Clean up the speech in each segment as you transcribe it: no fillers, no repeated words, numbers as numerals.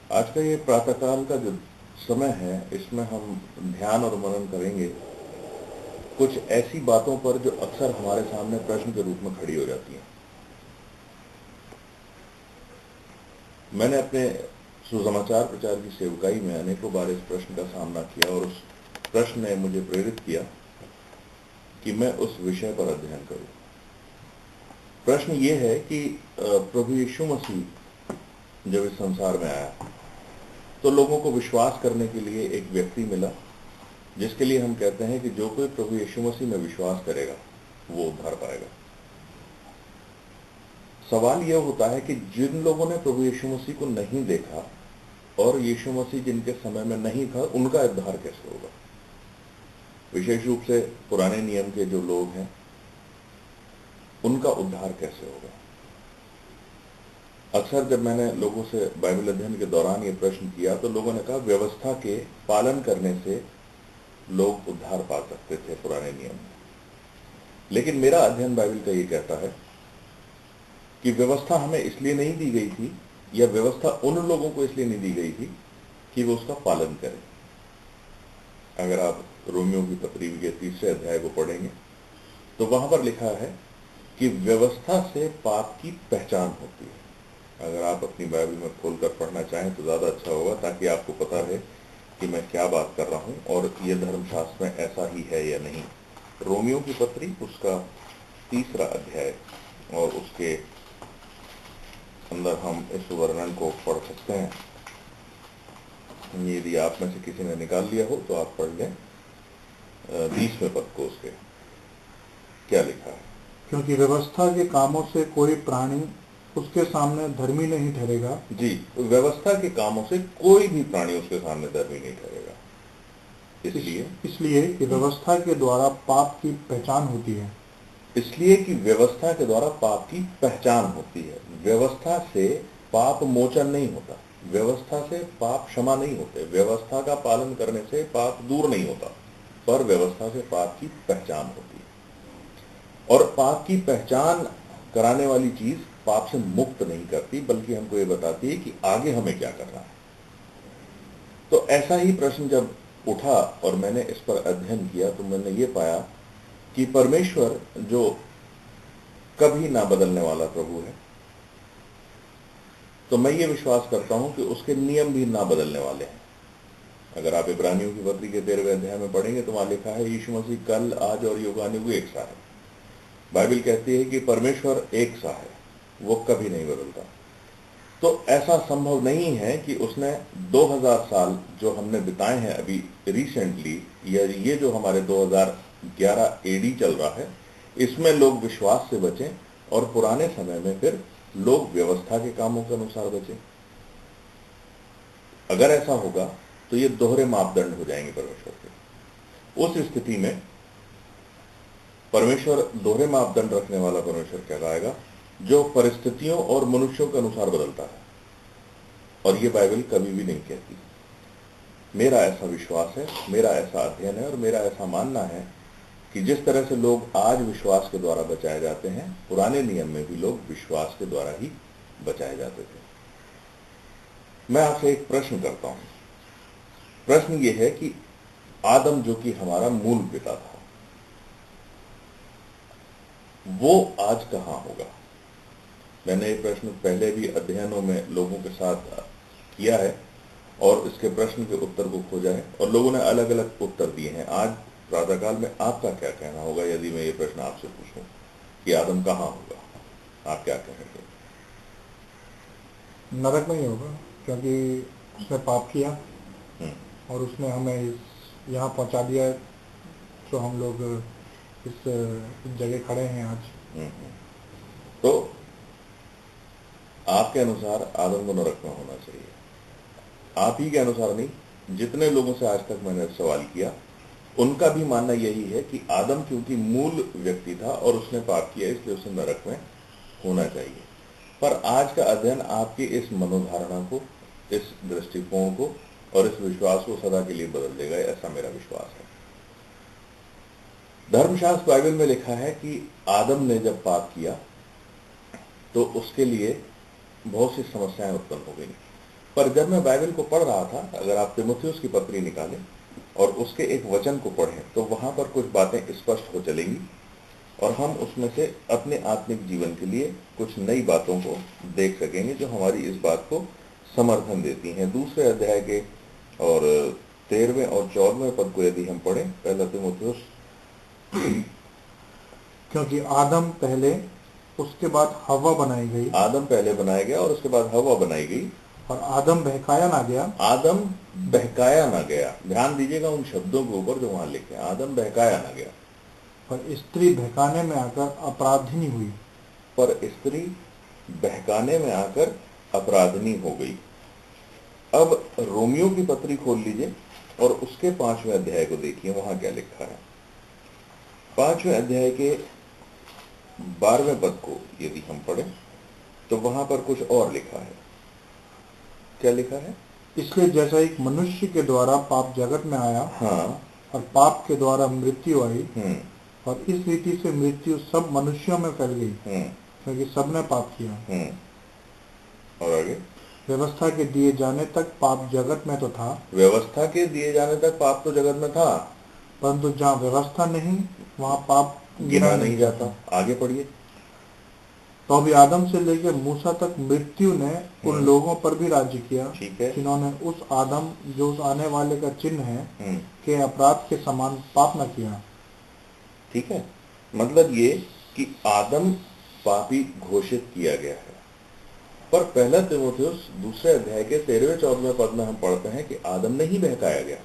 आज का ये प्रातःकाल का जो समय है, इसमें हम ध्यान और मनन करेंगे कुछ ऐसी बातों पर जो अक्सर हमारे सामने प्रश्न के रूप में खड़ी हो जाती हैं। मैंने अपने सुसमाचार प्रचार की सेवकाई में अनेकों बार इस प्रश्न का सामना किया और उस प्रश्न ने मुझे प्रेरित किया कि मैं उस विषय पर अध्ययन करूं। प्रश्न ये है कि प्रभु यीशु मसीह जब इस संसार में आया तो लोगों को विश्वास करने के लिए एक व्यक्ति मिला, जिसके लिए हम कहते हैं कि जो कोई प्रभु यीशु मसीह में विश्वास करेगा वो उद्धार पाएगा। सवाल यह होता है कि जिन लोगों ने प्रभु यीशु मसीह को नहीं देखा और यीशु मसीह जिनके समय में नहीं था, उनका उद्धार कैसे होगा? विशेष रूप से पुराने नियम के जो लोग हैं, उनका उद्धार कैसे होगा? अक्सर जब मैंने लोगों से बाइबल अध्ययन के दौरान ये प्रश्न किया तो लोगों ने कहा व्यवस्था के पालन करने से लोग उद्धार पा सकते थे पुराने नियम में। लेकिन मेरा अध्ययन बाइबल का ये कहता है कि व्यवस्था हमें इसलिए नहीं दी गई थी, या व्यवस्था उन लोगों को इसलिए नहीं दी गई थी कि वो उसका पालन करें। अगर आप रोमियो की पत्री के 3 अध्याय को पढ़ेंगे तो वहां पर लिखा है कि व्यवस्था से पाप की पहचान होती है। अगर आप अपनी बाइबल में खोलकर पढ़ना चाहें तो ज्यादा अच्छा होगा, ताकि आपको पता है कि मैं क्या बात कर रहा हूं और ये धर्मशास्त्र में ऐसा ही है या नहीं। रोमियो की पत्री उसका 3 अध्याय और उसके अंदर हम इस वर्णन को पढ़ सकते हैं। यदि आप में से किसी ने निकाल लिया हो तो आप पढ़ लें 20वें पद को। उसके क्या लिखा है? क्योंकि व्यवस्था के कामों से कोई प्राणी उसके सामने धर्मी नहीं ठहरेगा। जी, व्यवस्था के कामों से कोई भी प्राणी उसके सामने धर्मी नहीं ठहरेगा। इसलिए कि व्यवस्था के द्वारा पाप की पहचान होती है। इसलिए कि व्यवस्था के द्वारा पाप की पहचान होती है। व्यवस्था से पाप मोचन नहीं होता, व्यवस्था से पाप क्षमा नहीं होते, व्यवस्था का पालन करने से पाप दूर नहीं होता, पर व्यवस्था से पाप की पहचान होती है। और पाप की पहचान कराने वाली चीज पाप से मुक्त नहीं करती, बल्कि हमको ये बताती है कि आगे हमें क्या करना है। तो ऐसा ही प्रश्न जब उठा और मैंने इस पर अध्ययन किया तो मैंने ये पाया कि परमेश्वर जो कभी ना बदलने वाला प्रभु है, तो मैं ये विश्वास करता हूं कि उसके नियम भी ना बदलने वाले हैं। अगर आप इब्रानियों की पत्री के 13वें अध्याय में पढ़ेंगे तो वहां लिखा है यीशु मसीह कल, आज और युगानुयुग एक सा है। बाइबल कहती है कि परमेश्वर एक सा है, वो कभी नहीं बदलता। तो ऐसा संभव नहीं है कि उसने 2000 साल जो हमने बिताए हैं अभी रिसेंटली, या ये जो हमारे 2011 एडी चल रहा है, इसमें लोग विश्वास से बचें और पुराने समय में फिर लोग व्यवस्था के कामों के अनुसार बचें। अगर ऐसा होगा तो ये दोहरे मापदंड हो जाएंगे परमेश्वर के। उस स्थिति में परमेश्वर दोहरे मापदंड रखने वाला परमेश्वर क्या कहेगा? जो परिस्थितियों और मनुष्यों के अनुसार बदलता है, और ये बाइबल कभी भी नहीं कहती। मेरा ऐसा विश्वास है, मेरा ऐसा अध्ययन है और मेरा ऐसा मानना है कि जिस तरह से लोग आज विश्वास के द्वारा बचाए जाते हैं, पुराने नियम में भी लोग विश्वास के द्वारा ही बचाए जाते थे। मैं आपसे एक प्रश्न करता हूं। प्रश्न यह है कि आदम जो कि हमारा मूल पिता था, वो आज कहां होगा? मैंने ये प्रश्न पहले भी अध्ययनों में लोगों के साथ किया है और इसके प्रश्न के उत्तर को खोजा है, और लोगों ने अलग अलग उत्तर दिए हैं। आज प्रातःकाल में आपका क्या कहना होगा यदि मैं ये प्रश्न आपसे पूछूं कि आदम कहां होगा? आप क्या कहेंगे? नरक में ही होगा, क्योंकि उसने पाप किया और उसने हमें यहाँ पहुंचा दिया, तो हम लोग इस जगह खड़े हैं आज। तो आपके अनुसार आदम को नरक में होना चाहिए। आप ही के अनुसार नहीं, जितने लोगों से आज तक मैंने सवाल किया उनका भी मानना यही है कि आदम क्योंकि मूल व्यक्ति था और उसने पाप किया, इसलिए उसे नरक में होना चाहिए। पर आज का अध्ययन आपकी इस मनोधारणा को, इस दृष्टिकोण को और इस विश्वास को सदा के लिए बदल देगा, ऐसा मेरा विश्वास है। धर्मशास्त्र बाइबल में लिखा है कि आदम ने जब पाप किया तो उसके लिए बहुत सी समस्याएं उत्पन्न हो गई। पर जब मैं बाइबल को पढ़ रहा था, अगर आप तीमुथियुस की पत्री निकालें और उसके एक वचन को पढ़ें तो वहां पर कुछ बातें स्पष्ट हो चलेंगी और हम उसमें से अपने आत्मिक जीवन के लिए कुछ नई बातों को देख सकेंगे जो हमारी इस बात को समर्थन देती हैं। दूसरे अध्याय के और 13वें और 14वें पद को यदि हम पढ़ें, पहला तीमुथियुस। क्योंकि आदम पहले, उसके बाद हव्वा बनाई गई। आदम पहले बनाया गया और उसके बाद हव्वा बनाई गई। और आदम बहकाया ना गया। आदम बहकाया ना गया। ध्यान दीजिएगा उन शब्दों के ऊपर जो वहां लिखे हैं, आदम बहकाया ना गया। पर स्त्री बहकाने में आकर अपराधिनी हुई। पर स्त्री बहकाने में आकर अपराधनी हो गई। अब रोमियो की पत्री खोल लीजिए और उसके 5वें अध्याय को देखिए, वहां क्या लिखा है। 5वें अध्याय के 12वें पद को यदि हम पढ़ें तो वहां पर कुछ और लिखा है। क्या लिखा है? इसलिए जैसा एक मनुष्य के द्वारा पाप जगत में आया, हाँ, और पाप के द्वारा मृत्यु आई, और इस रीति से मृत्यु सब मनुष्यों में फैल गई, क्योंकि सबने पाप किया। और आगे, व्यवस्था के दिए जाने तक पाप जगत में तो था। व्यवस्था के दिए जाने तक पाप तो जगत में था, परंतु जहाँ व्यवस्था नहीं वहाँ पाप गिना नहीं जाता। आगे पढ़िए। तो अभी आदम से लेकर मूसा तक मृत्यु ने उन लोगों पर भी राज्य किया, ठीक है, जिन्होंने उस आदम जो उस आने वाले का चिन्ह है के अपराध के समान पाप न किया। ठीक है, मतलब ये कि आदम पापी घोषित किया गया है। पर पहला तीमुथियुस दूसरे अध्याय के 13वें-14वें पद में हम पढ़ते हैं कि आदम नहीं बहकाया गया।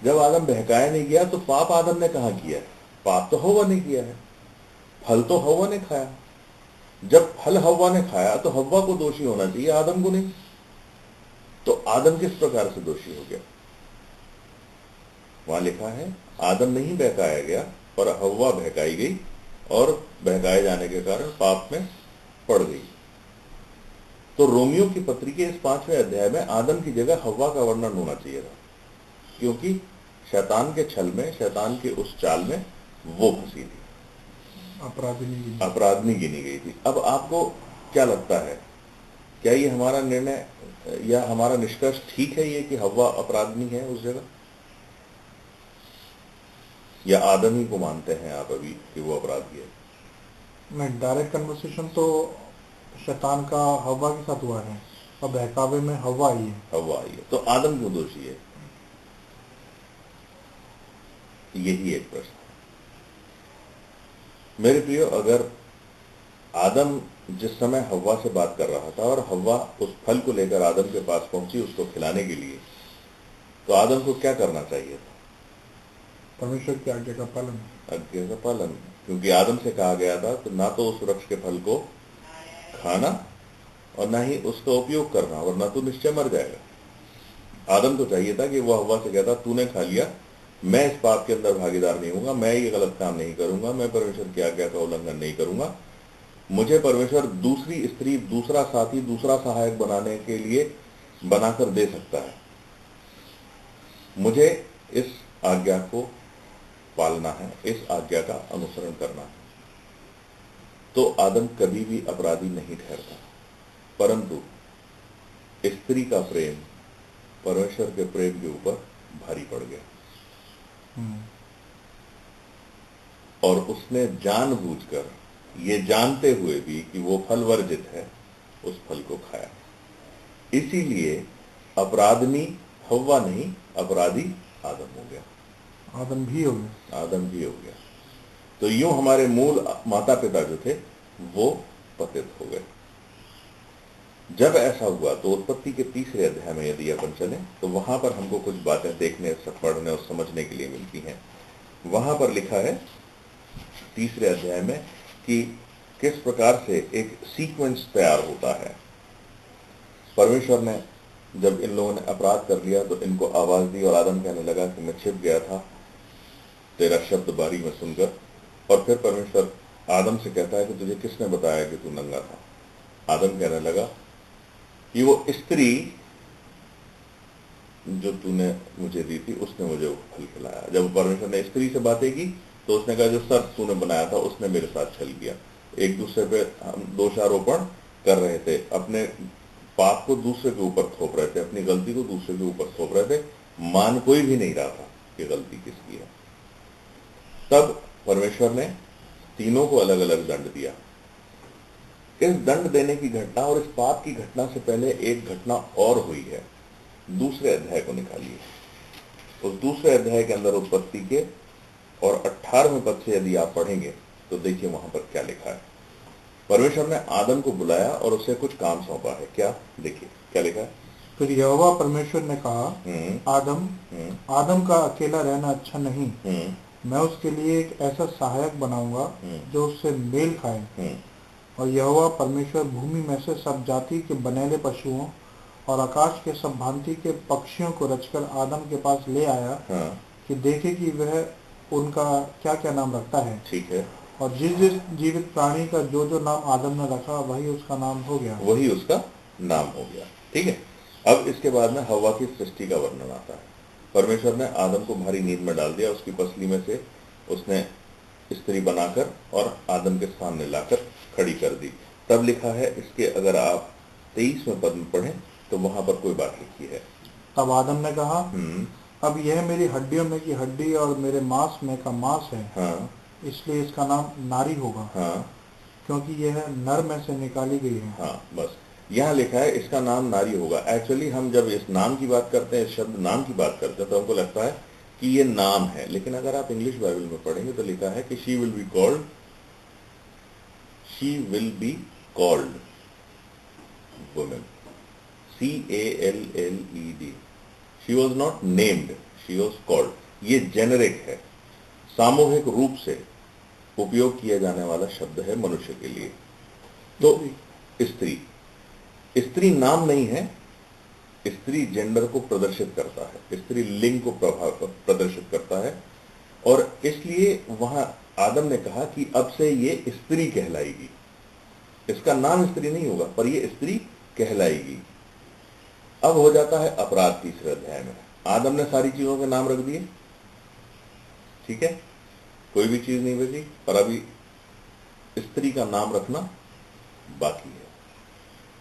जब आदम बहकाया नहीं गया तो पाप आदम ने कहां किया है? पाप तो हव्वा ने किया है। फल तो हव्वा ने खाया। जब फल हव्वा ने खाया तो हव्वा को दोषी होना चाहिए, आदम को नहीं। तो आदम किस प्रकार से दोषी हो गया? वहां लिखा है आदम नहीं बहकाया गया और हव्वा बहकाई गई, और बहकाए जाने के कारण पाप में पड़ गई। तो रोमियो की पत्री के इस 5वें अध्याय में आदम की जगह हव्वा का वर्णन होना चाहिए था, क्योंकि शैतान के छल में, शैतान के उस चाल में वो फंसी थी, अपराधनी गिनी गई थी। अब आपको क्या लगता है, क्या ये हमारा निर्णय या हमारा निष्कर्ष ठीक है ये कि हव्वा अपराधनी है उस जगह, या आदम ही को मानते हैं आप अभी कि वो अपराधी है? नहीं, डायरेक्ट कन्वर्सेशन तो शैतान का हव्वा के साथ हुआ है और बहकावे में हव्वा आई है। हव्वा आई है, तो आदम क्यों दोषी है? यही एक प्रश्न है मेरे प्रियो। अगर आदम जिस समय हव्वा से बात कर रहा था और हव्वा उस फल को लेकर आदम के पास पहुंची उसको खिलाने के लिए, तो आदम को क्या करना चाहिए था? परमेश्वर की आज्ञा का पालन। आज्ञा का पालन, क्योंकि आदम से कहा गया था तो ना तो उस वृक्ष के फल को खाना और ना ही उसका उपयोग करना, वरना तो निश्चय मर जाएगा। आदम को चाहिए था कि वह हव्वा से कहता तूने खा लिया, मैं इस पाप के अंदर भागीदार नहीं हूंगा, मैं ये गलत काम नहीं करूंगा, मैं परमेश्वर की आज्ञा का उल्लंघन नहीं करूंगा। मुझे परमेश्वर दूसरी स्त्री, दूसरा साथी, दूसरा सहायक बनाने के लिए बनाकर दे सकता है। मुझे इस आज्ञा को पालना है, इस आज्ञा का अनुसरण करना है। तो आदम कभी भी अपराधी नहीं ठहरता, परंतु स्त्री का प्रेम परमेश्वर के प्रेम के ऊपर भारी पड़ गया और उसने जानबूझकर, ये जानते हुए भी कि वो फल वर्जित है, उस फल को खाया। इसीलिए अपराधनी हव्वा नहीं, अपराधी आदम हो गया। आदम भी हो गया। आदम भी हो गया। तो यूं हमारे मूल माता पिता जो थे वो पतित हो गए। जब ऐसा हुआ तो उत्पत्ति के 3रे अध्याय में यदि अपन चलें तो वहां पर हमको कुछ बातें देखने, पढ़ने और समझने के लिए मिलती हैं। वहां पर लिखा है 3रे अध्याय में कि किस प्रकार से एक सीक्वेंस तैयार होता है। परमेश्वर ने जब इन लोगों ने अपराध कर लिया तो इनको आवाज दी और आदम कहने लगा कि मैं छिप गया था तेरा शब्द बारी में सुनकर। और फिर परमेश्वर आदम से कहता है कि तुझे किसने बताया कि तू नंगा था? आदम कहने लगा कि वो स्त्री जो तूने मुझे दी थी उसने मुझे वो फल खिलाया। जब परमेश्वर ने स्त्री से बातें की तो उसने कहा जो शर्त तूने बनाया था उसने मेरे साथ छल किया। एक दूसरे पे हम दोषारोपण कर रहे थे, अपने पाप को दूसरे के ऊपर थोप रहे थे, अपनी गलती को दूसरे के ऊपर थोप रहे थे, मान कोई भी नहीं रहा था कि गलती किसकी है। तब परमेश्वर ने तीनों को अलग अलग दंड दिया। इस दंड देने की घटना और इस पाप की घटना से पहले एक घटना और हुई है। दूसरे अध्याय को निकालिए। उस दूसरे अध्याय के अंदर उत्पत्ति के और 18वें पद से यदि आप पढ़ेंगे तो देखिए वहां पर क्या लिखा है। परमेश्वर ने आदम को बुलाया और उसे कुछ काम सौंपा है। क्या? देखिए क्या लिखा है। फिर यहोवा परमेश्वर ने कहा, आदम आदम का अकेला रहना अच्छा नहीं, मैं उसके लिए एक ऐसा सहायक बनाऊंगा जो उससे मेल खाए। और यहोवा परमेश्वर भूमि में से सब जाति के बनेले पशुओं और आकाश के सब भांति के पक्षियों को रचकर आदम के पास ले आया, कि देखे कि वह उनका क्या क्या नाम रखता है। ठीक है। और जिस जिस जीवित प्राणी का जो जो नाम आदम ने रखा वही उसका नाम हो गया। वही उसका नाम हो गया। ठीक है। अब इसके बाद में हव्वा की सृष्टि का वर्णन आता है। परमेश्वर ने आदम को भारी नींद में डाल दिया, उसकी पसली में से उसने स्त्री बनाकर और आदम के सामने लाकर खड़ी कर दी। तब लिखा है, इसके अगर आप 23वें पद में पढ़ें तो वहां पर कोई बात लिखी है। तब आदम ने कहा, अब यह मेरी हड्डियों में की हड्डी और मेरे मांस में का मांस है। हाँ। इसलिए इसका नाम नारी होगा। हाँ। क्योंकि यह नर में से निकाली गई है। हाँ, बस यहाँ लिखा है इसका नाम नारी होगा। एक्चुअली हम जब इस नाम की बात करते हैं, इस शब्द नाम की बात करते हैं, तो हमको लगता है कि ये नाम है, लेकिन अगर आप इंग्लिश बाइबल में पढ़ेंगे तो लिखा है कि she will be called women. CALLED। She was not named, she was called. ये जेनेरिक है, सामूहिक रूप से उपयोग किया जाने वाला शब्द है मनुष्य के लिए। तो स्त्री नाम नहीं है, स्त्री जेंडर को प्रदर्शित करता है, स्त्री लिंग को प्रदर्शित करता है। और इसलिए वहां आदम ने कहा कि अब से ये स्त्री कहलाएगी। इसका नाम स्त्री नहीं होगा पर ये स्त्री कहलाएगी। अब हो जाता है अपराध तीसरे अध्याय में। आदम ने सारी चीजों के नाम रख दिए, ठीक है, कोई भी चीज नहीं बची, पर अभी स्त्री का नाम रखना बाकी है।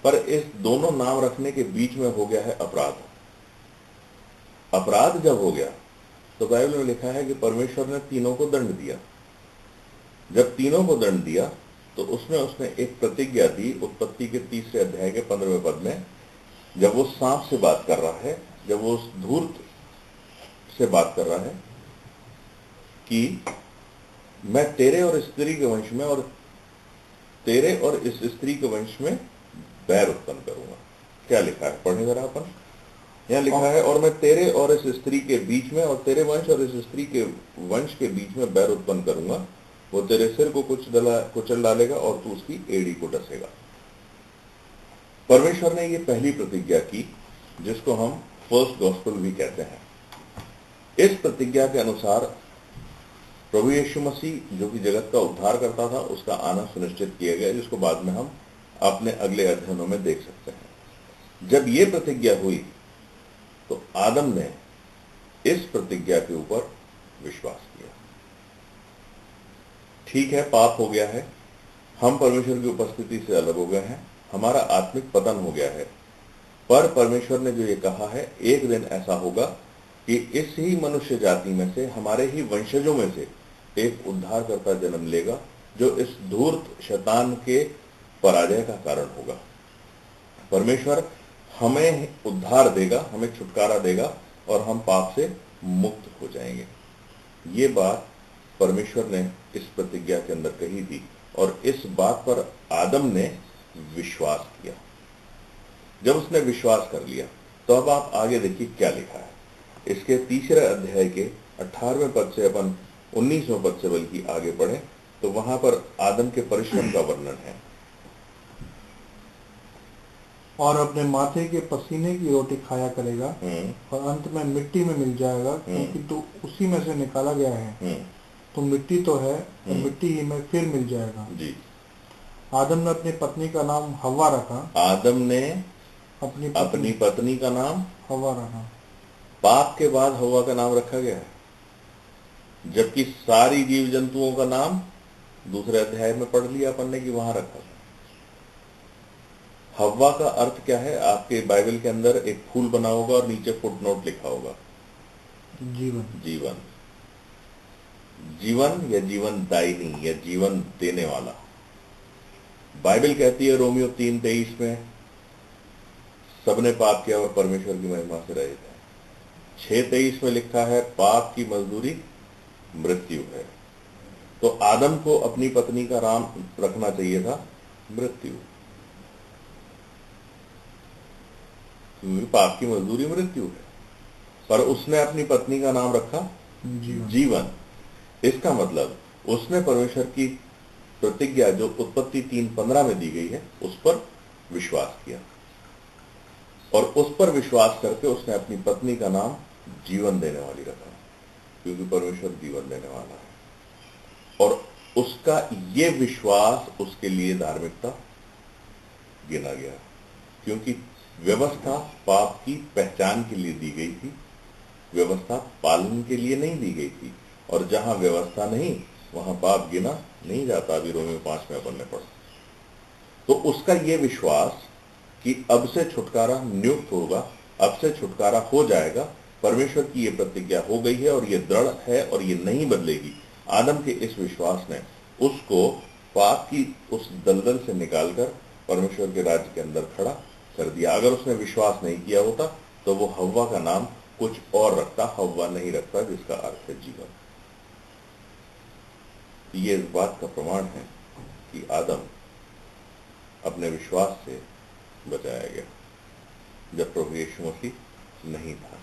पर इस दोनों नाम रखने के बीच में हो गया है अपराध। अपराध जब हो गया तो बाइबल में लिखा है कि परमेश्वर ने तीनों को दंड दिया। जब तीनों को दंड दिया तो उसने एक प्रतिज्ञा दी। उत्पत्ति के तीसरे अध्याय के 15वें पद में, जब वो सांप से बात कर रहा है, जब वो उस धूर्त से बात कर रहा है कि मैं तेरे और स्त्री के वंश में और तेरे और इस स्त्री के वंश में बैर उत्पन्न करूंगा। क्या लिखा है, पढ़े जरा अपन। यहां लिखा है, और मैं तेरे और इस स्त्री के बीच में और तेरे वंश और इस स्त्री के वंश के बीच में बैर उत्पन्न करूंगा। वो तेरे सिर को कुचल डालेगा और तू उसकी एड़ी को डसेगा। परमेश्वर ने ये पहली प्रतिज्ञा की, जिसको हम फर्स्ट गॉस्पेल भी कहते हैं। इस प्रतिज्ञा के अनुसार प्रभु यीशु मसीह, जो कि जगत का उद्धार करता था, उसका आना सुनिश्चित किया गया, जिसको बाद में हम अपने अगले अध्ययनों में देख सकते हैं। जब ये प्रतिज्ञा हुई तो आदम ने इस प्रतिज्ञा के ऊपर विश्वास किया। ठीक है, पाप हो गया है, हम परमेश्वर की उपस्थिति से अलग हो गए हैं, हमारा आत्मिक पतन हो गया है। पर परमेश्वर ने जो ये कहा है, एक दिन ऐसा होगा कि इस ही मनुष्य जाति में से, हमारे ही वंशजों में से एक उद्धारकर्ता जन्म लेगा, जो इस धूर्त शैतान के पराजय का कारण होगा। परमेश्वर हमें उद्धार देगा, हमें छुटकारा देगा और हम पाप से मुक्त हो जाएंगे। ये बात परमेश्वर ने इस प्रतिज्ञा के अंदर कही थी और इस बात पर आदम ने विश्वास किया। जब उसने विश्वास कर लिया तो अब आप आगे देखिए क्या लिखा है। इसके तीसरे अध्याय के 18वें पद से अपन 19वें पद से बल्कि आगे बढ़े तो वहां पर आदम के परिश्रम का वर्णन है। और अपने माथे के पसीने की रोटी खाया करेगा और अंत में मिट्टी में मिल जाएगा, क्योंकि तू उसी में से निकाला गया है। तो मिट्टी तो है और मिट्टी ही में फिर मिल जाएगा। जी। आदम ने अपनी पत्नी का नाम हव्वा रखा। आदम ने अपनी पत्नी का नाम हव्वा रखा। पाप के बाद हव्वा का नाम रखा गया है, जबकि सारी जीव जंतुओं का नाम दूसरे अध्याय में पढ़ लिया अपन ने कि वहां रखा था। हव्वा का अर्थ क्या है? आपके बाइबल के अंदर एक फूल बना होगा और नीचे फुटनोट लिखा होगा, जीवन। जीवन। जीवन या जीवन दायिनी या जीवन देने वाला। बाइबल कहती है रोमियो 3:23 में, सबने पाप किया और परमेश्वर की महिमा से रहित है। 6:23 में लिखा है पाप की मजदूरी मृत्यु है। तो आदम को अपनी पत्नी का नाम रखना चाहिए था मृत्यु, क्योंकि पाप की मजदूरी मृत्यु है, पर उसने अपनी पत्नी का नाम रखा जीवन। इसका मतलब उसने परमेश्वर की प्रतिज्ञा जो उत्पत्ति 3:15 में दी गई है उस पर विश्वास किया, और उस पर विश्वास करके उसने अपनी पत्नी का नाम जीवन देने वाली रखा, क्योंकि परमेश्वर जीवन देने वाला है। और उसका ये विश्वास उसके लिए धार्मिकता गिना गया, क्योंकि व्यवस्था पाप की पहचान के लिए दी गई थी, व्यवस्था पालन के लिए नहीं दी गई थी। और जहां व्यवस्था नहीं वहां पाप गिना नहीं जाता। अभी रोमियो 5 में अपन ने पढ़ा। तो उसका ये विश्वास कि अब से छुटकारा नियुक्त होगा, अब से छुटकारा हो जाएगा, परमेश्वर की ये प्रतिज्ञा हो गई है और ये दृढ़ है और ये नहीं बदलेगी। आदम के इस विश्वास ने उसको पाप की उस दलदल से निकालकर परमेश्वर के राज्य के अंदर खड़ा कर दिया। अगर उसने विश्वास नहीं किया होता तो वो हव्वा का नाम कुछ और रखता, हव्वा नहीं रखता, जिसका अर्थ है जीवन। ये इस बात का प्रमाण है कि आदम अपने विश्वास से बचाया गया जब प्रभु यीशु मसीह नहीं था।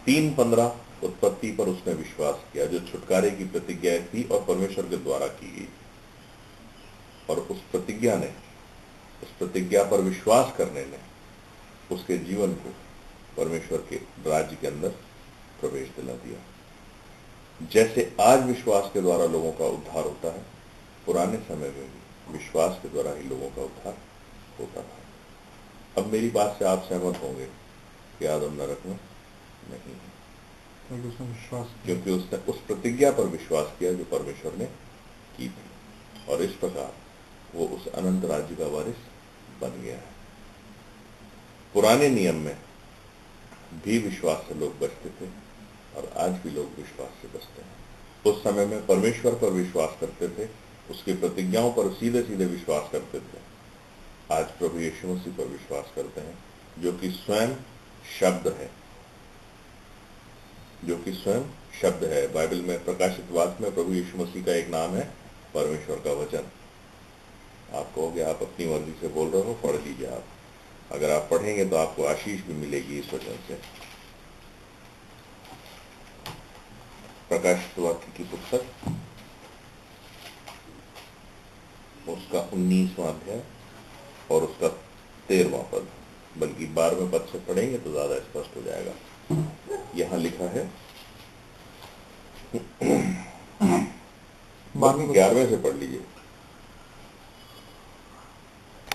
3:15 उत्पत्ति पर उसने विश्वास किया, जो छुटकारे की प्रतिज्ञा थी और परमेश्वर के द्वारा की गई, और उस प्रतिज्ञा पर विश्वास करने ने उसके जीवन को परमेश्वर के राज्य के अंदर प्रवेश दिला दिया। जैसे आज विश्वास के द्वारा लोगों का उद्धार होता है, पुराने समय में भी विश्वास के द्वारा ही लोगों का उद्धार होता था। अब मेरी बात से आप सहमत होंगे कि आदम नरक में नहीं है, क्योंकि उसने उस प्रतिज्ञा पर विश्वास किया जो परमेश्वर ने की थी, और इस प्रकार वो उस अनंत राज्य का वारिस बन गया है। पुराने नियम में भी विश्वास से लोग बचते थे और आज भी लोग विश्वास से बचते हैं। उस समय में परमेश्वर पर विश्वास करते थे, उसकी प्रतिज्ञाओं पर सीधे सीधे विश्वास करते थे। आज प्रभु यीशु मसीह पर विश्वास करते हैं, जो कि स्वयं शब्द है, जो कि स्वयं शब्द है। बाइबल में प्रकाशित वाक्य में प्रभु यीशु मसीह का एक नाम है परमेश्वर का वचन। आप कहोगे आप अपनी मर्जी से बोल रहे हो, पढ़ लीजिए आप। अगर आप पढ़ेंगे तो आपको आशीष भी मिलेगी इस वचन से। प्रकाशित वाक्य की पुस्तक उसका 19वां अध्याय और उसका 13वां पद, बल्कि 12वें पद से पढ़ेंगे तो ज्यादा स्पष्ट हो जाएगा। यहां लिखा है 11वें से पढ़ लीजिए।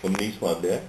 19वां अध्याय